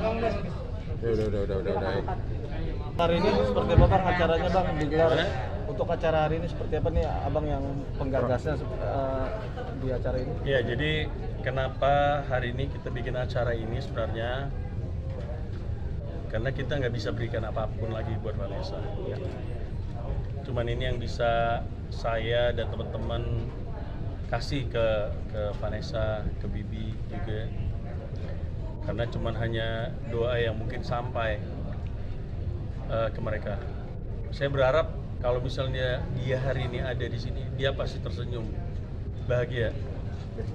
Udah. Hari ini seperti apa bang acaranya bang digelar? Untuk acara hari ini seperti apa nih abang yang penggagasnya di acara ini? Ya, jadi kenapa hari ini kita bikin acara ini sebenarnya karena kita nggak bisa berikan apapun lagi buat Vanessa. Ya. Cuman ini yang bisa saya dan teman-teman kasih ke Vanessa, ke Bibi juga. Karena cuman hanya doa yang mungkin sampai ke mereka. Saya berharap kalau misalnya dia hari ini ada di sini, dia pasti tersenyum, bahagia.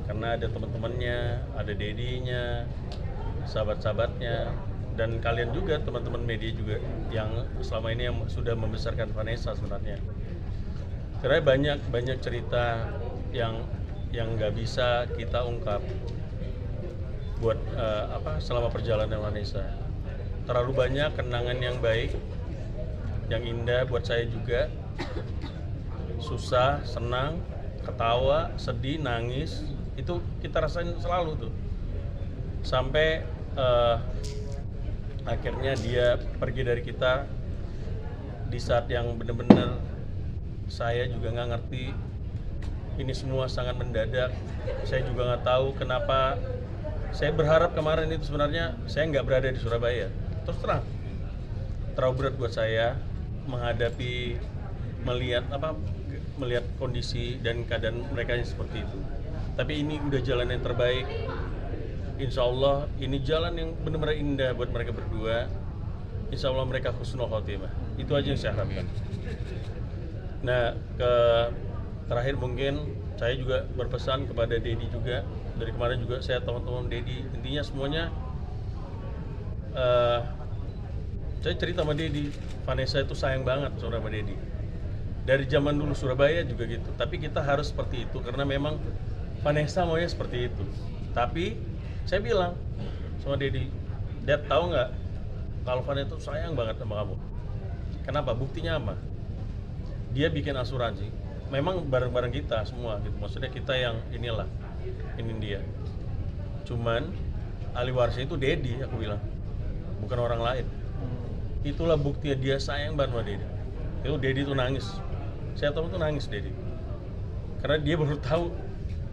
Karena ada teman-temannya, ada dedinya, sahabat-sahabatnya, dan kalian juga teman-teman media juga yang selama ini yang sudah membesarkan Vanessa sebenarnya. Karena banyak cerita yang nggak bisa kita ungkap buat selama perjalanan Vanessa. Terlalu banyak kenangan yang baik, yang indah buat saya juga. Susah, senang, ketawa, sedih, nangis, itu kita rasain selalu tuh. Sampai akhirnya dia pergi dari kita di saat yang benar-benar saya juga nggak ngerti. Ini semua sangat mendadak. Saya juga nggak tahu kenapa. Saya berharap kemarin itu sebenarnya saya nggak berada di Surabaya. Terus terang, terlalu berat buat saya menghadapi melihat kondisi dan keadaan mereka yang seperti itu. Tapi ini udah jalan yang terbaik. Insya Allah ini jalan yang benar-benar indah buat mereka berdua. Insya Allah mereka husnul khotimah. Itu aja yang saya harapkan. Nah, terakhir mungkin saya juga berpesan kepada Dedi juga. Dari kemarin juga saya teman-teman Dedi, intinya semuanya saya cerita sama Dedi, Vanessa itu sayang banget sama Dedi. Dari zaman dulu Surabaya juga gitu. Tapi kita harus seperti itu karena memang Vanessa maunya seperti itu. Tapi saya bilang sama Dedi, Dad tahu nggak kalau Vanessa itu sayang banget sama kamu. Kenapa? Buktinya apa? Dia bikin asuransi. Memang bareng-bareng kita semua gitu. Maksudnya kita yang ini dia. Cuman ahli warisnya itu Dedi, aku bilang, bukan orang lain. Itulah bukti dia sayang banget sama Dedi. Itu Dedi tuh nangis. Saya tahu tuh nangis Dedi. Karena dia baru tahu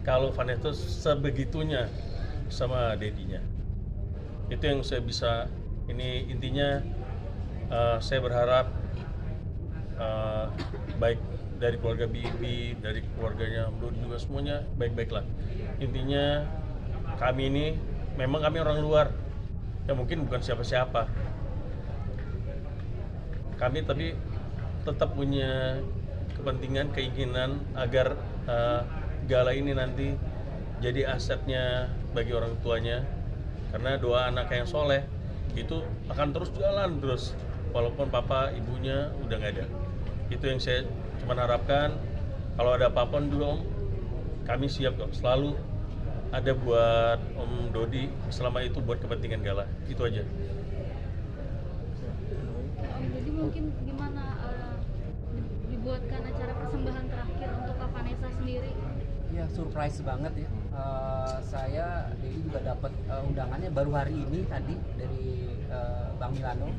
kalau Vanessa tuh sebegitunya sama Dedinya. Itu yang saya bisa. Ini intinya saya berharap baik dari keluarga Bibi, dari keluarganya Dodi juga semuanya baik-baiklah. Intinya kami ini memang kami orang luar, ya mungkin bukan siapa-siapa. Kami tapi tetap punya kepentingan, keinginan agar gala ini nanti jadi asetnya bagi orang tuanya. Karena doa anak yang soleh itu akan terus jalan terus, walaupun papa ibunya udah nggak ada. Itu yang saya cuma harapkan. Kalau ada apa-apa juga Om, kami siap kok, selalu ada buat Om Dodi selama itu buat kepentingan gala. Itu aja. Jadi mungkin gimana dibuatkan acara persembahan terakhir untuk Kak Vanessa sendiri? Ya surprise banget ya. Saya Dedi juga dapat undangannya baru hari ini tadi dari Bang Milano.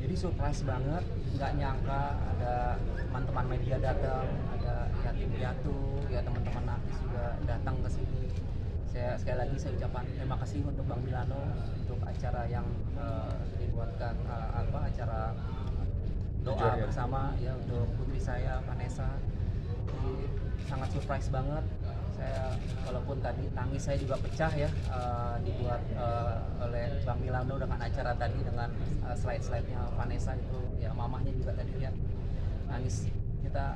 Jadi surprise banget, nggak nyangka ada teman-teman media datang, ada yatim piatu, ya teman-teman artis juga datang ke sini. Sekali lagi saya ucapkan terima kasih untuk Bang Milano untuk acara yang dibuatkan acara doa bersama ya untuk putri saya Vanessa. Jadi sangat surprise banget. Saya walaupun tadi tangis saya juga pecah ya, dibuat oleh Bang Milano dengan acara tadi dengan slide-slide-nya Vanessa itu ya, mamahnya juga tadi lihat nangis. Kita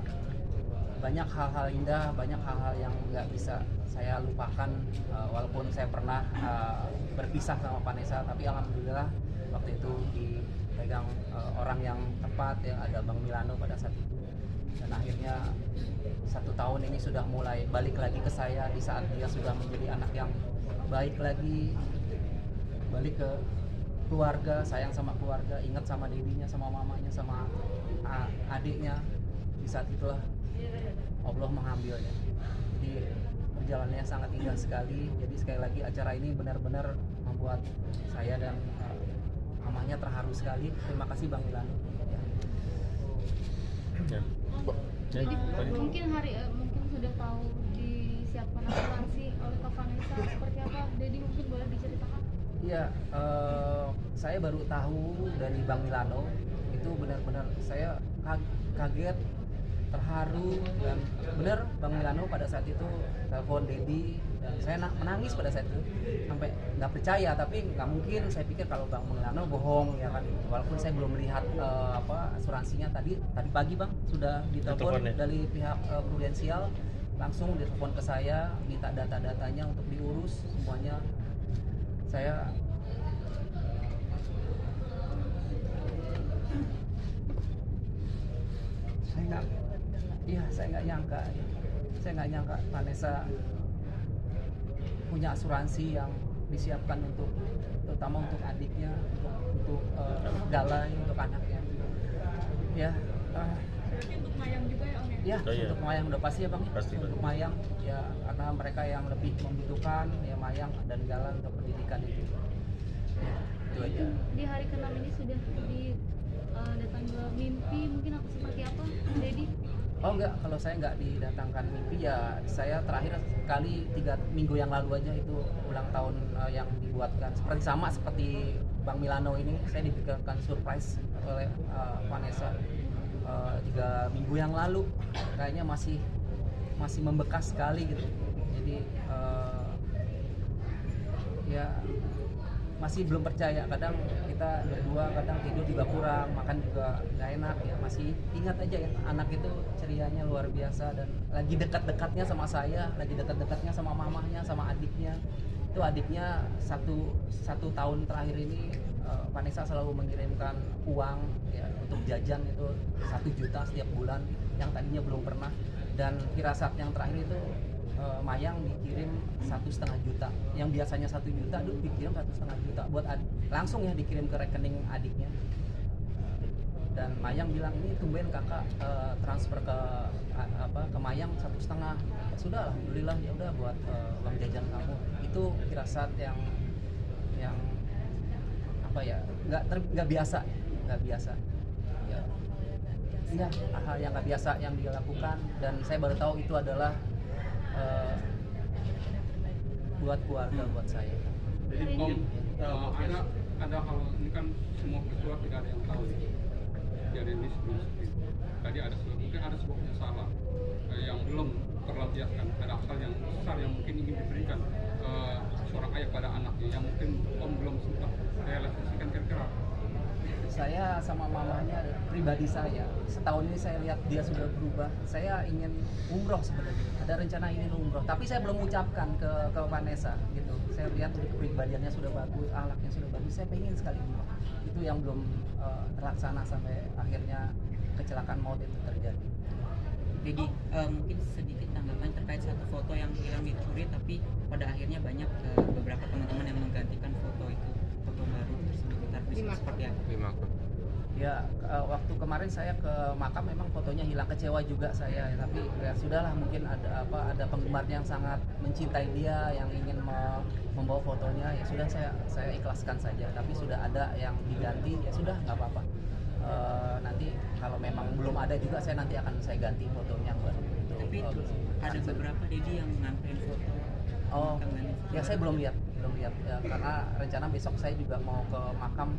banyak hal-hal indah, banyak hal-hal yang nggak bisa saya lupakan, walaupun saya pernah berpisah sama Vanessa, tapi alhamdulillah waktu itu dipegang orang yang tepat ya, ada Bang Milano pada saat itu. Dan akhirnya 1 tahun ini sudah mulai balik lagi ke saya di saat dia sudah menjadi anak yang baik lagi, balik ke keluarga, sayang sama keluarga, ingat sama dedinya, sama mamanya, sama adiknya. Di saat itulah Allah mengambilnya. Jadi perjalanannya sangat indah sekali. Jadi sekali lagi acara ini benar-benar membuat saya dan bagus sekali. Terima kasih Bang Milano. Ya. Ya. Jadi Baik. mungkin mungkin sudah tahu disiapkan asuransi oleh Kak Vanessa seperti apa? Dedi mungkin boleh diceritakan? Iya, saya baru tahu dari Bang Milano. Itu benar-benar saya kaget, terharu, dan benar Bang Milano pada saat itu telepon Dedi dan saya menangis pada saat itu, sampai nggak percaya. Tapi nggak mungkin, saya pikir kalau Bang Milano bohong ya kan, walaupun saya belum melihat asuransinya. Tadi pagi Bang sudah ditelepon Ditelepon, ya? dari pihak Prudensial, langsung ditelepon ke saya, minta data-datanya untuk diurus semuanya. Saya nggak nyangka Vanessa punya asuransi yang disiapkan terutama untuk adiknya, untuk Galai, untuk anaknya. Ya, Berarti untuk Mayang juga ya Om ya? ya Oh, iya. untuk Mayang udah pasti ya Bang. Pasti. Untuk Mayang ya, karena mereka yang lebih membutuhkan ya, Mayang dan Galan untuk pendidikan itu. Ya, itu aja. Di hari ke-6 ini sudah datang ke mimpi mungkin apa seperti apa, Dedi? Oh enggak, kalau saya nggak didatangkan mimpi ya, saya terakhir kali 3 minggu yang lalu aja itu ulang tahun yang dibuatkan seperti Bang Milano ini, saya diberikan surprise oleh Vanessa 3 minggu yang lalu. Kayaknya masih membekas sekali gitu. Jadi ya masih belum percaya. Kadang kita berdua kadang tidur juga kurang, makan juga nggak enak ya, masih ingat aja ya, anak itu cerianya luar biasa dan lagi dekat-dekatnya sama saya, lagi dekat-dekatnya sama mamahnya, sama adiknya. Itu adiknya satu tahun terakhir ini Vanessa selalu mengirimkan uang ya untuk jajan, itu 1 juta setiap bulan yang tadinya belum pernah. Dan firasat yang terakhir itu Mayang dikirim 1,5 juta, yang biasanya 1 juta dulu dikirim 1,5 juta buat langsung ya dikirim ke rekening adiknya. Dan Mayang bilang, ini tumben kakak transfer ke Mayang 1,5. Sudah, alhamdulillah, ya udah buat uang jajan kamu. Itu firasat yang apa ya, nggak biasa ya. Iya, hal yang nggak biasa yang dia lakukan, dan saya baru tahu itu adalah buat keluarga, buat saya. Jadi Om, ada hal ini kan semua ketua tidak ada yang tahu ya. Jadi ini sebelum tadi mungkin ada sebuah penyesalan yang belum terlampiaskan. Ada hal yang besar yang mungkin ingin diberikan seorang ayah pada anaknya yang mungkin Om belum sempat realisasikan kira-kira. Saya sama mamanya, pribadi saya, setahun ini saya lihat dia sudah berubah. Saya ingin umroh sebenarnya, ada rencana ingin umroh, tapi saya belum ucapkan ke Vanessa gitu. Saya lihat kepribadiannya sudah bagus, akhlaknya sudah bagus, saya pengen sekali umroh. Itu yang belum terlaksana sampai akhirnya kecelakaan maut itu terjadi. Jadi mungkin sedikit tanggapan terkait satu foto yang hilang dicuri, tapi pada akhirnya banyak beberapa teman-teman yang menggantikan foto itu, foto baru tersebut. Seperti apa? Ya, waktu kemarin saya ke makam memang fotonya hilang, kecewa juga saya, tapi ya sudahlah, mungkin ada penggemarnya yang sangat mencintai dia yang ingin membawa fotonya, ya sudah saya ikhlaskan saja. Tapi sudah ada yang diganti, ya sudah nggak apa-apa. Nanti kalau memang belum ada juga saya ganti fotonya buat itu. Tapi ada beberapa Dedi yang nganterin foto. Oh, ya saya belum lihat ya, karena rencana besok saya juga mau ke makam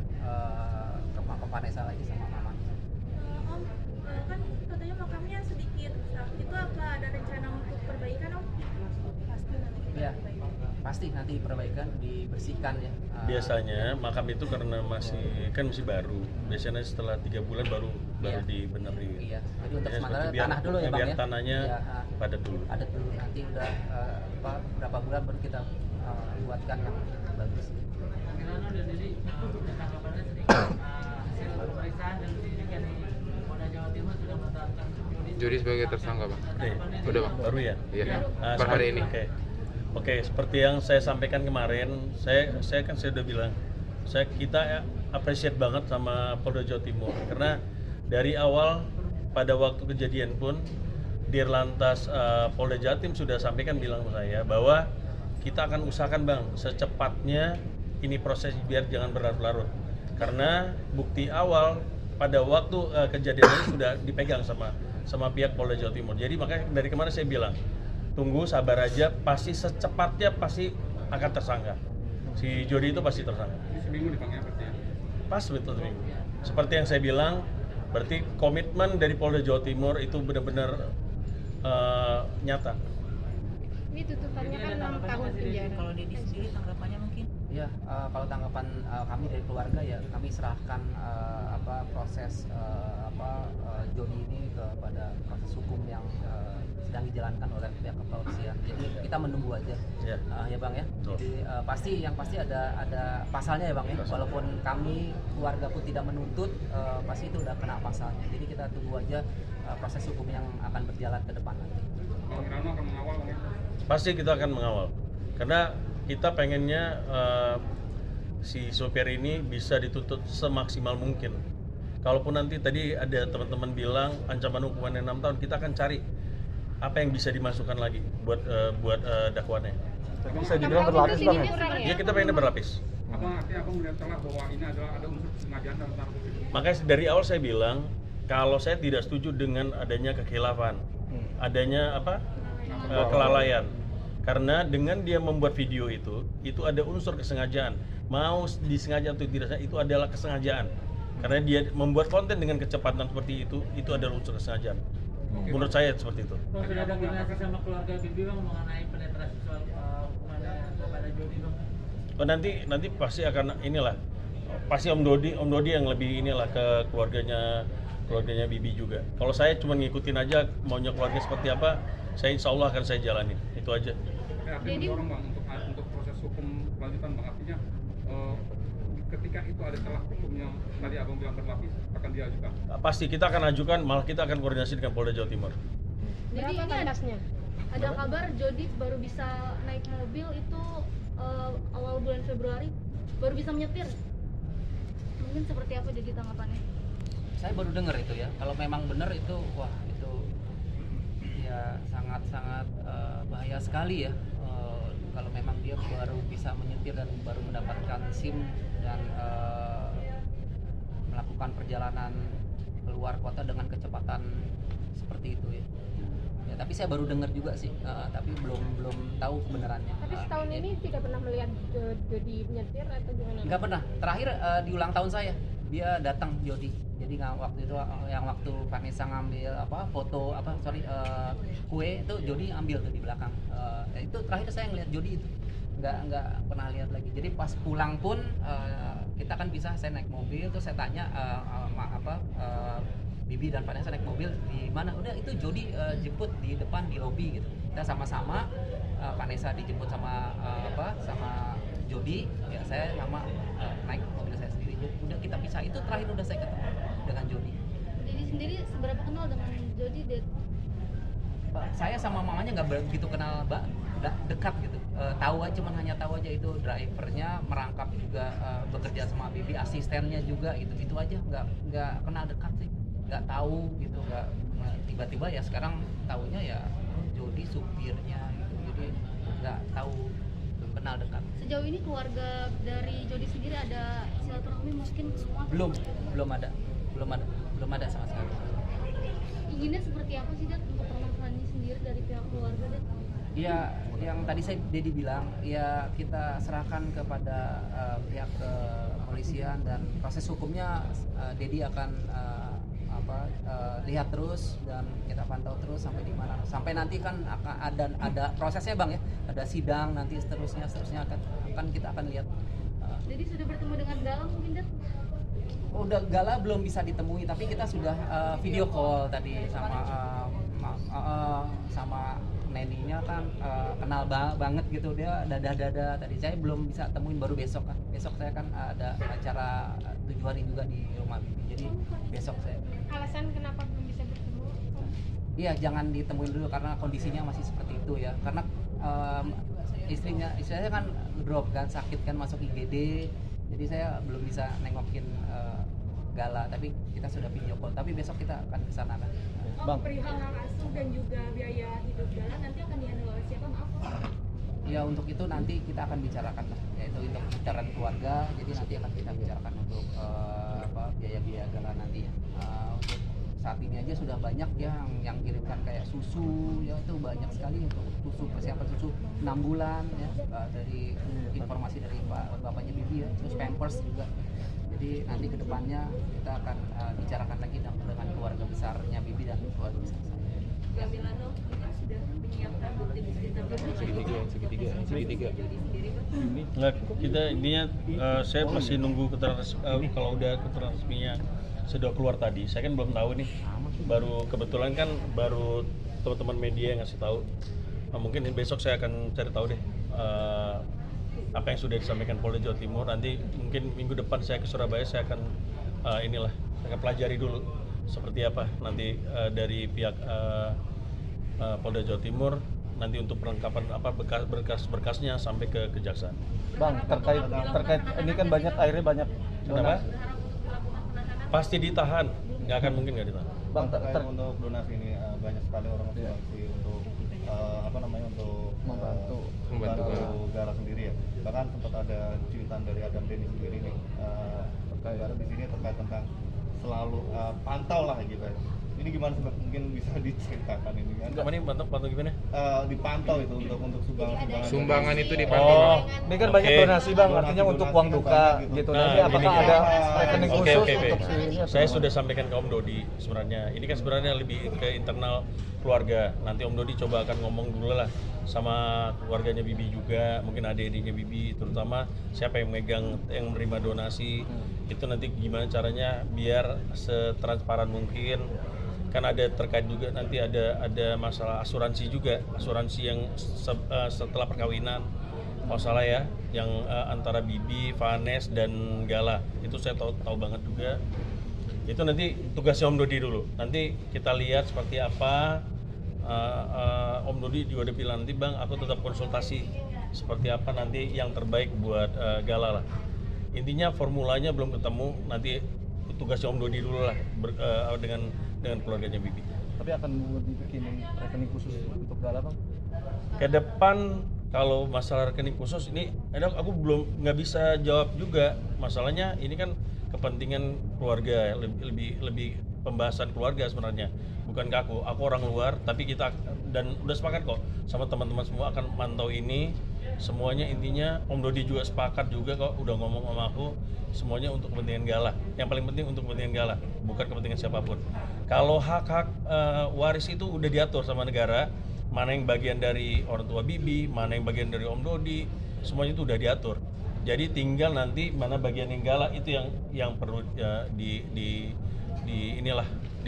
Vanessa lagi sama mama. Om, kan katanya makamnya sedikit rusak. Itu apa ada rencana untuk perbaikan Om? Pasti nanti kita Ya, perbaikan. pasti nanti perbaikan, dibersihkan ya. Biasanya makam itu karena masih baru. Biasanya setelah 3 bulan baru Iya. dibenerin. Iya, jadi untuk Ya, sementara seperti tanah dulu ya Bang biar ya. tanahnya Iya, padat dulu. padat dulu, nanti udah berapa bulan baru kita buatkan yang bagus. Milano dan Dedi, tanggapannya sedikit hasil pemeriksaan dan penyidikan di Polda Jawa Timur sudah menetapkan Juri sebagai tersangka, Bang. Udah, Bang. Baru ya? Iya. Nah, Per hari ini. Oke, seperti yang saya sampaikan kemarin, saya sudah bilang, kita appreciate banget sama Polda Jawa Timur, karena dari awal pada waktu kejadian pun Dirlantas Polda Jatim sudah sampaikan, bilang ke saya bahwa kita akan usahakan Bang secepatnya ini proses biar jangan berlarut-larut, karena bukti awal pada waktu kejadian ini sudah dipegang sama pihak Polda Jawa Timur. Jadi makanya dari kemarin saya bilang, tunggu sabar aja, pasti secepatnya pasti akan tersangka. Si Jody itu pasti tersangka. Seminggu dipanggil berarti ya? Pas betul seminggu. Seperti yang saya bilang, berarti komitmen dari Polda Jawa Timur itu benar-benar nyata. Ini tuntutannya kan 6 tahun penjara. Kalau Dedi sendiri tanggapannya mungkin? Ya, kalau tanggapan kami dari keluarga ya kami serahkan proses Jody ini kepada proses hukum yang sedang dijalankan oleh pihak kepolisian. Jadi kita menunggu aja, Ya. ya Bang ya. Betul. Jadi yang pasti ada pasalnya ya Bang ya. Walaupun kami keluarga pun tidak menuntut, pasti itu udah kena pasalnya. Jadi kita tunggu aja proses hukum yang akan berjalan ke depan nanti. Bang Rano akan mengawal mungkin? Pasti kita akan mengawal, karena kita pengennya si sopir ini bisa dituntut semaksimal mungkin. Kalaupun nanti tadi ada teman-teman bilang ancaman hukumannya 6 tahun, kita akan cari apa yang bisa dimasukkan lagi buat dakwaannya. Tapi bisa dibilang berlapis Bang ya? Ya kita pengennya berlapis. Abang artinya abang melihat celah bahwa ini adalah ada unsur kesengajaan dalam tanda kutip. Makanya dari awal saya bilang, kalau saya tidak setuju dengan adanya kekhilafan, adanya kelalaian. Karena dengan dia membuat video itu ada unsur kesengajaan. Mau disengaja atau tidak, itu adalah kesengajaan. Karena dia membuat konten dengan kecepatan seperti itu adalah unsur kesengajaan. Menurut saya seperti itu. Bang, sudah ada koordinasi sama keluarga Bibi Bang mengenai penetrasi soal hukuman kepada Jody Bang? Oh, nanti pasti akan pasti Om Dodi yang lebih ke keluarganya Bibi juga. Kalau saya cuma ngikutin aja maunya keluarga seperti apa, saya insya Allah akan saya jalanin. Itu aja. Artinya mendorong Bang untuk proses hukum lanjutan Bang, artinya ketika itu ada celah hukum yang tadi abang bilang berlapis akan diajukan. Pasti kita akan ajukan, malah kita akan koordinasi dengan Polda Jawa Timur. Jadi ini ada kabar Jody baru bisa naik mobil itu awal bulan Februari, baru bisa menyetir. Mungkin seperti apa jadi tanggapannya? Saya baru dengar itu ya. Kalau memang benar itu, wah itu ya sangat-sangat bahaya sekali ya. Kalau memang dia baru bisa menyetir dan baru mendapatkan SIM dan melakukan perjalanan keluar kota dengan kecepatan seperti itu ya. Ya tapi saya baru dengar juga sih, tapi belum tahu kebenarannya. Tapi setahun ini tidak pernah melihat Jody menyetir atau gimana? Nggak pernah. Terakhir di ulang tahun saya dia datang Jody. Jadi waktu itu yang waktu Vanessa ngambil foto kue itu Jody ambil tuh di belakang. Itu terakhir saya ngeliat Jody itu. Nggak pernah lihat lagi. Jadi pas pulang pun kita kan bisa, saya naik mobil terus saya tanya Bibi dan Vanessa naik mobil di mana? Udah itu Jody jemput di depan di lobi gitu. Kita sama-sama Vanessa dijemput sama sama Jody, ya saya sama naik mobil saya sendiri. Udah kita pisah, itu terakhir udah saya ketemu dengan Jody. Jadi sendiri seberapa kenal dengan Jody? Saya sama mamanya nggak begitu kenal, Mbak. Udah dekat gitu. Cuman hanya tahu aja itu drivernya merangkap juga, bekerja sama Bibi, asistennya juga gitu. Itu aja, nggak kenal dekat sih. Nggak tahu gitu, nggak tiba-tiba ya sekarang tahunya ya Jody supirnya gitu. Jadi nggak tahu, belum kenal dekat. Sejauh ini keluarga dari Jody sendiri ada silaturahmi mungkin semua? Belum ada sama sekali. Inginnya seperti apa sih Dad untuk permasalahan ini sendiri dari pihak keluarga Dad? Ya, yang tadi Dedi bilang, ya kita serahkan kepada pihak kepolisian dan proses hukumnya Dedi akan lihat terus dan kita pantau terus sampai di mana. Sampai nanti kan akan ada prosesnya Bang ya, ada sidang nanti seterusnya akan kita akan lihat. Jadi sudah bertemu dengan Gala mungkin Dad? Udah Gala belum bisa ditemui, tapi kita sudah video call tadi sama Neninya kan kenal banget gitu, dia dada tadi. Saya belum bisa temuin, baru besok kan. Besok saya kan ada acara 7 hari juga di rumah Bibi. Jadi besok saya. Alasan kenapa belum bisa bertemu? Iya, jangan ditemuin dulu karena kondisinya masih seperti itu ya. Karena istrinya kan drop kan, sakit kan, masuk IGD. Jadi saya belum bisa nengokin Gala, tapi kita sudah video call. Tapi besok kita akan ke sana kan. Bang, perihal hak asuh dan juga biaya hidup Gala nanti akan dihandle oleh siapa? Maaf. Ya untuk itu nanti kita akan bicarakan lah, yaitu untuk bicarakan keluarga. Jadi nanti akan kita bicarakan untuk biaya-biaya gala nanti ya. Untuk saat ini aja sudah banyak ya yang kirimkan kayak susu ya, itu banyak sekali untuk susu, persiapan susu 6 bulan ya, dari informasi dari bapaknya Bibi ya, terus Pampers juga. Jadi nanti kedepannya kita akan bicarakan lagi dengan keluarga besarnya Bibi dan keluarga besar saya. Mbak Milano ini sudah menyiapkan bukti-bukti tambahan segitiga. Nggak, kita ininya saya masih nunggu keterangan kalau udah keterangan resminya sudah keluar tadi. Saya kan belum tahu nih. Baru kebetulan kan baru teman-teman media yang ngasih tahu. Mungkin besok saya akan cari tahu deh apa yang sudah disampaikan Polda Jawa Timur. Nanti mungkin minggu depan saya ke Surabaya, saya akan saya akan pelajari dulu seperti apa nanti dari pihak Polda Jawa Timur nanti untuk perlengkapan berkas-berkasnya sampai ke kejaksaan. Bang, terkait ini kan akhirnya banyak Kenapa? Pasti ditahan, nggak akan mungkin nggak ditahan. Bang, untuk donasi ini banyak sekali orang donasi untuk untuk membantu Gala sendiri ya. Bahkan sempat ada cuitan dari Adam Denny sendiri nih terkait di sini terkait tentang selalu pantau lah gitu ya. Ini gimana sih, mungkin bisa diceritakan ini kan? Ini pantau gimana? Dipantau itu untuk Sumbangan itu dipantau. Ini kan banyak donasi Bang, artinya untuk uang duka gitu. Nanti apakah ada rekening khusus untuk ini? Saya sudah sampaikan ke Om Dodi sebenarnya. Ini kan sebenarnya lebih ke internal keluarga. Nanti Om Dodi coba akan ngomong dulu lah sama keluarganya Bibi juga, mungkin adik-adiknya Bibi, terutama siapa yang menerima donasi. Itu nanti gimana caranya biar setransparan mungkin. Kan ada terkait juga nanti ada masalah asuransi juga, asuransi yang setelah perkawinan, kalau salah ya, yang antara Bibi, Vanes dan Gala, itu saya tahu banget juga. Itu nanti tugasnya Om Dodi dulu. Nanti kita lihat seperti apa. Om Dodi juga udah bilang nanti Bang, aku tetap konsultasi seperti apa nanti yang terbaik buat Gala lah. Intinya formulanya belum ketemu, nanti tugasnya Om Dodi dulu lah dengan keluarganya Bibi. Tapi akan dibikin rekening khusus untuk Gala Bang? Ke depan kalau masalah rekening khusus ini, aku nggak bisa jawab juga. Masalahnya ini kan kepentingan keluarga, lebih pembahasan keluarga sebenarnya, bukan ke aku orang luar. Tapi kita dan udah sepakat kok sama teman-teman semua akan mantau ini semuanya. Intinya Om Dodi juga sepakat juga kok, udah ngomong sama aku semuanya untuk kepentingan Gala. Yang paling penting untuk kepentingan Gala, bukan kepentingan siapapun. Kalau hak-hak waris itu udah diatur sama negara, mana yang bagian dari orang tua Bibi, mana yang bagian dari Om Dodi, semuanya itu udah diatur. Jadi tinggal nanti mana bagian yang Gala itu yang perlu di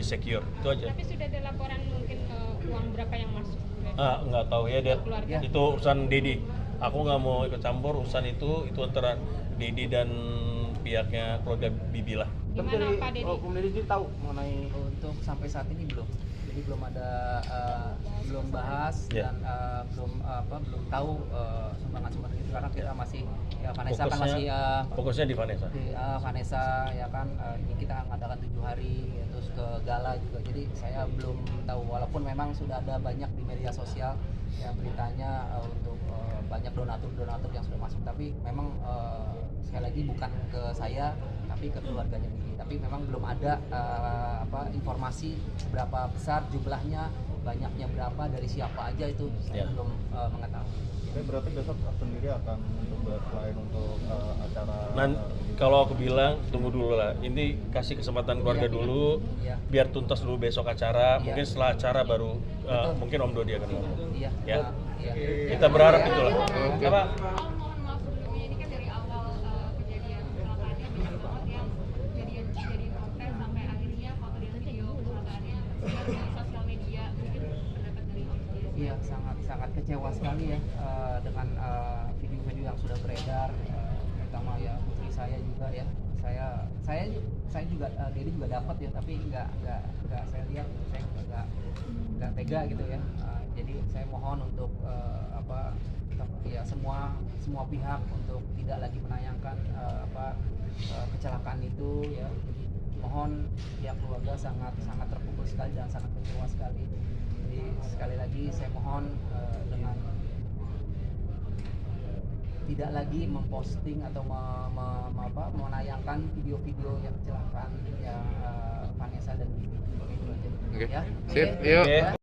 secure, itu aja. Tapi sudah ada laporan mungkin uang berapa yang masuk? Nggak tahu ya, itu urusan Dedi. Aku nggak mau ikut campur urusan itu antara Dedi dan pihaknya keluarga Bibi lah. Gimana Pak Dedi? Om Deddy tahu mengenai Untuk sampai saat ini belum. Jadi belum ada belum bahas dan belum tahu sumbangan itu, karena kita masih Vanessa kan masih fokusnya di Vanessa. Vanessa ya kan, ini kita mengadakan 7 hari terus ke Gala juga. Jadi saya belum tahu, walaupun memang sudah ada banyak di media sosial ya beritanya untuk banyak donatur yang sudah masuk, tapi memang sekali lagi bukan ke saya tapi ke keluarganya Bibi. Tapi memang belum ada informasi berapa besar jumlahnya, banyaknya berapa, dari siapa aja, itu saya belum mengetahui. Berarti besok sendiri akan selain untuk acara. Kalau aku bilang tunggu dulu lah. Ini kasih kesempatan keluarga dulu, biar tuntas dulu besok acara. Mungkin setelah acara baru mungkin Om Dodi akan ngomong. Ya. Kita berharap itulah. Apa? Mohon maaf sebelumnya, ini kan dari awal kejadian kecelakaannya banyak banget yang jadi protes sampai akhirnya foto dan video kecelakaannya di sosial media. Mungkin pendapat dari Om sendiri. Iya, sangat kecewa sekali ya dengan video-video yang sudah beredar, terutama ya putri saya juga ya. Saya juga Dedi juga dapat ya, tapi nggak saya lihat, saya nggak tega gitu ya. Jadi saya mohon untuk semua pihak untuk tidak lagi menayangkan kecelakaan itu ya. Jadi mohon, pihak keluarga sangat terpukul sekali dan sangat kecewa sekali. Jadi sekali lagi saya mohon dengan tidak lagi memposting atau menayangkan video-video yang kecelakaan yang Vanessa dan Vivi. Oke. Ya. Sip, Oke. yuk. Oke.